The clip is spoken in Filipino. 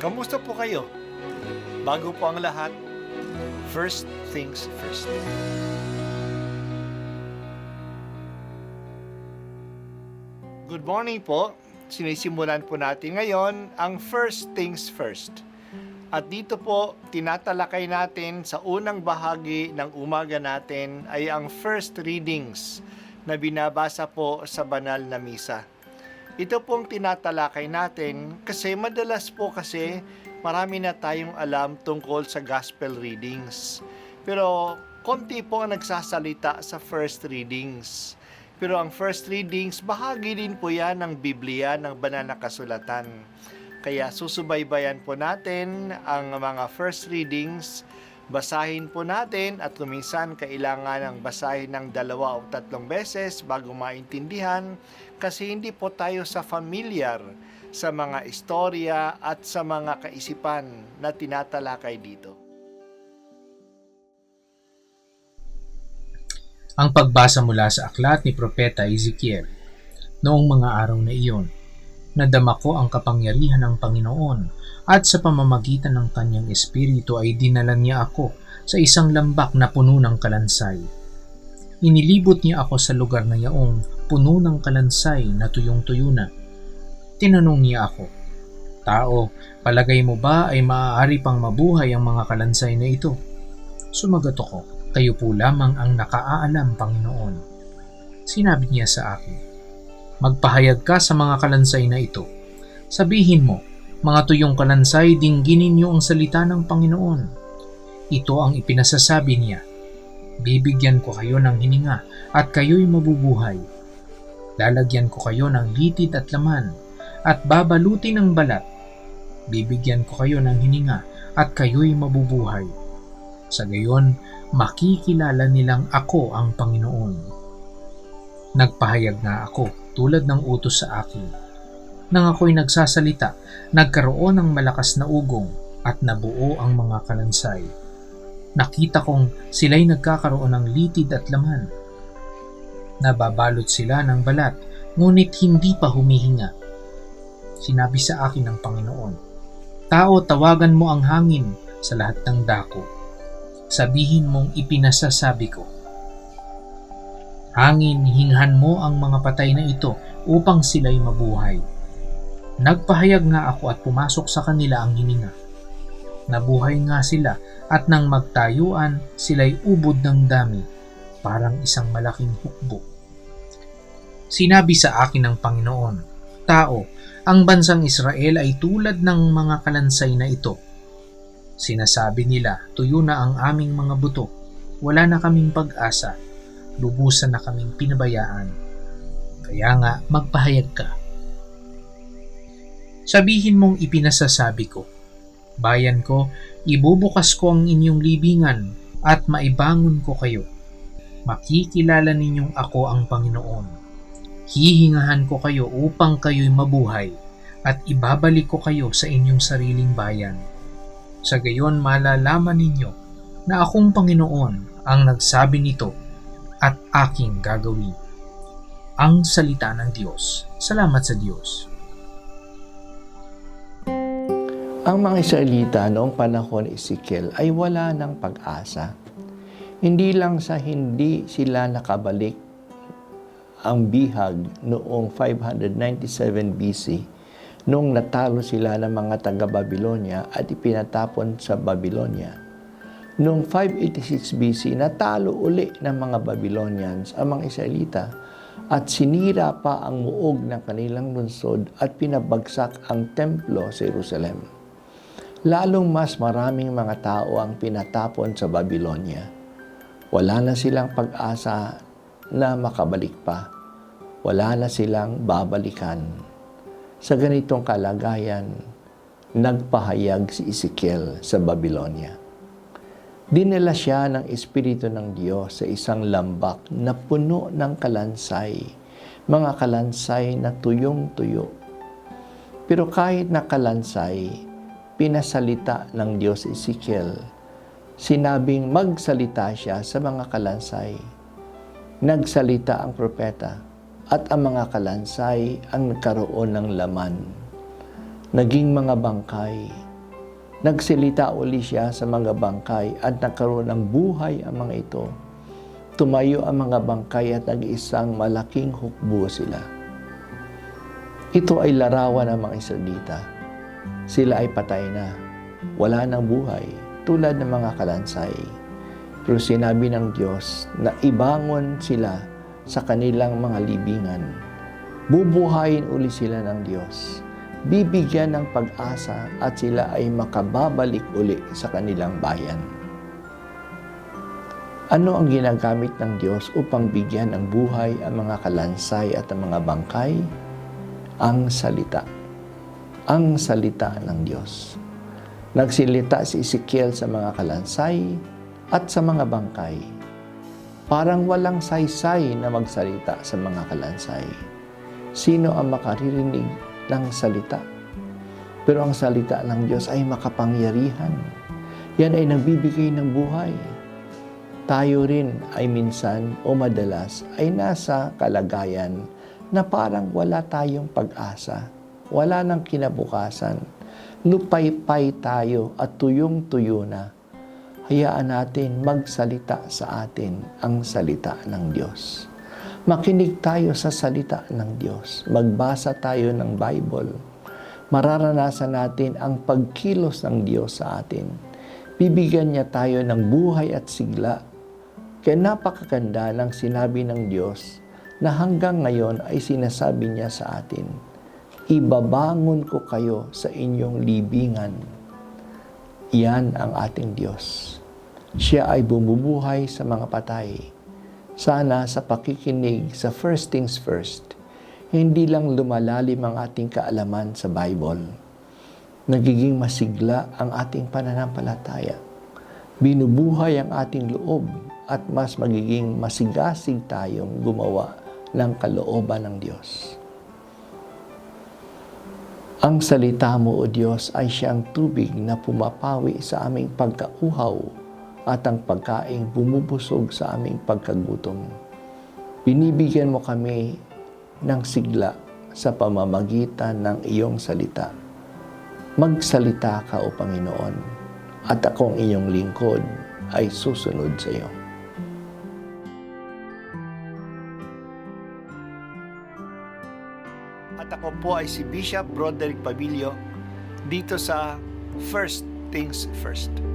Kamusta po kayo? Bago po ang lahat, first things first. Good morning po. Sinisimulan po natin ngayon ang first things first. At dito po, tinatalakay natin sa unang bahagi ng umaga natin ay ang first readings na binabasa po sa banal na misa. Ito pong tinatalakay natin kasi madalas po kasi marami na tayong alam tungkol sa gospel readings. Pero konti po ang nagsasalita sa first readings. Pero ang first readings, bahagi din po yan ng Biblia, ng banal na kasulatan. Kaya susubaybayan po natin ang mga first readings, basahin po natin at kuminsan kailangan ng basahin ng 2 o 3 beses bago maintindihan kasi hindi po tayo familiar sa mga istorya at sa mga kaisipan na tinatalakay dito. Ang pagbasa mula sa aklat ni Propeta Ezekiel. Noong mga araw na iyon, nadama ko ang kapangyarihan ng Panginoon at sa pamamagitan ng kanyang espiritu ay dinala niya ako sa isang lambak na puno ng kalansay. Inilibot niya ako sa lugar na yaong puno ng kalansay na tuyong-tuyo na. Tinanong niya ako, "Tao, palagay mo ba ay maaari pang mabuhay ang mga kalansay na ito?" Sumagot ako, "Kayo po lamang ang nakaalam, Panginoon." Sinabi niya sa akin, "Magpahayag ka sa mga kalansay na ito. Sabihin mo, mga tuyong kalansay, dingginin niyo ang salita ng Panginoon. Ito ang ipinasasabi niya. Bibigyan ko kayo ng hininga at kayo'y mabubuhay. Lalagyan ko kayo ng litid at laman at babalutin ng balat. Bibigyan ko kayo ng hininga at kayo'y mabubuhay. Sa gayon, makikilala nilang ako ang Panginoon." Nagpahayag nga ako tulad ng utos sa akin. Nang ako'y nagsasalita, nagkaroon ng malakas na ugong at nabuo ang mga kalansay. Nakita kong sila'y nagkakaroon ng litid at laman. Nababalot sila ng balat, ngunit hindi pa humihinga. Sinabi sa akin ng Panginoon, "Tao, tawagan mo ang hangin sa lahat ng dako. Sabihin mong ipinasasabi ko, hangin, hinghan mo ang mga patay na ito upang sila'y mabuhay." Nagpahayag nga ako at pumasok sa kanila ang hininga. Nabuhay nga sila at nang magtayuan, sila'y ubod ng dami, parang isang malaking hukbo. Sinabi sa akin ng Panginoon, "Tao, ang bansang Israel ay tulad ng mga kalansay na ito. Sinasabi nila, tuyo na ang aming mga buto, wala na kaming pag-asa, lubusan na kaming pinabayaan. Kaya nga, magpahayag ka. Sabihin mong ipinasasabi ko, bayan ko, ibubukas ko ang inyong libingan at maibangon ko kayo. Makikilala ninyong ako ang Panginoon. Hihingahan ko kayo upang kayo'y mabuhay at ibabalik ko kayo sa inyong sariling bayan. Sa gayon malalaman ninyo na akong Panginoon ang nagsabi nito at aking gagawin." Ang salita ng Diyos. Salamat sa Diyos. Ang mga Israelita noong panahon ni Ezekiel ay wala ng pag-asa. Hindi lang sa hindi sila nakabalik ang bihag noong 597 BC, noong natalo sila ng mga taga-Babylonia at ipinatapon sa Babylonia. Noong 586 BC, natalo uli ng mga Babylonians ang mga Israelita at sinira pa ang muog ng kanilang lungsod at pinabagsak ang templo sa Jerusalem. Lalong mas maraming mga tao ang pinatapon sa Babylonia. Wala na silang pag-asa na makabalik pa. Wala na silang babalikan. Sa ganitong kalagayan, nagpahayag si Ezekiel sa Babylonia. Dinala siya ng Espiritu ng Diyos sa isang lambak na puno ng kalansay, mga kalansay na tuyong-tuyo. Pero kahit na kalansay, pinasalita ng Diyos si Ezekiel. Sinabing magsalita siya sa mga kalansay. Nagsalita ang propeta at ang mga kalansay ang nagkaroon ng laman. Naging mga bangkay Nagsilita uli siya sa mga bangkay at nagkaroon ng buhay ang mga ito. Tumayo ang mga bangkay at nag-isang malaking hukbo sila. Ito ay larawan ng mga Israelita. Sila ay patay na, wala nang buhay, tulad ng mga kalansay. Pero sinabi ng Diyos na ibangon sila sa kanilang mga libingan. Bubuhayin uli sila ng Diyos. Bibigyan ng pag-asa at sila ay makababalik uli sa kanilang bayan. Ano ang ginagamit ng Diyos upang bigyan ng buhay ang mga kalansay at ang mga bangkay? Ang salita. Ang salita ng Diyos. Nagsilita si Ezekiel sa mga kalansay at sa mga bangkay. Parang walang saysay na magsalita sa mga kalansay. Sino ang makaririnig ng salita? Pero ang salita ng Diyos ay makapangyarihan. Yan ay nagbibigay ng buhay. Tayo rin ay minsan o madalas ay nasa kalagayan na parang wala tayong pag-asa, wala nang kinabukasan. Lupaypay tayo at tuyong-tuyo na. Hayaan natin magsalita sa atin ang salita ng Diyos. Makinig tayo sa salita ng Diyos. Magbasa tayo ng Bible. Mararanasan natin ang pagkilos ng Diyos sa atin. Bibigyan niya tayo ng buhay at sigla. Kaya napakaganda ng sinabi ng Diyos na hanggang ngayon ay sinasabi niya sa atin, ibabangon ko kayo sa inyong libingan. Iyan ang ating Diyos. Siya ay bumubuhay sa mga patay. Sana sa pakikinig sa first things first, hindi lang lumalalim ang ating kaalaman sa Bible. Nagiging masigla ang ating pananampalataya. Binubuhay ang ating loob at mas magiging masigasig tayong gumawa ng kalooban ng Diyos. Ang salita mo, O Diyos, ay siyang tubig na pumapawi sa aming pagkauhaw at ang pagkaing bumubusog sa aming pagkagutom. Binibigyan mo kami ng sigla sa pamamagitan ng iyong salita. Magsalita ka, O Panginoon, at akong iyong lingkod ay susunod sa iyo. At ako po ay si Bishop Broderick Pabilio dito sa First Things First.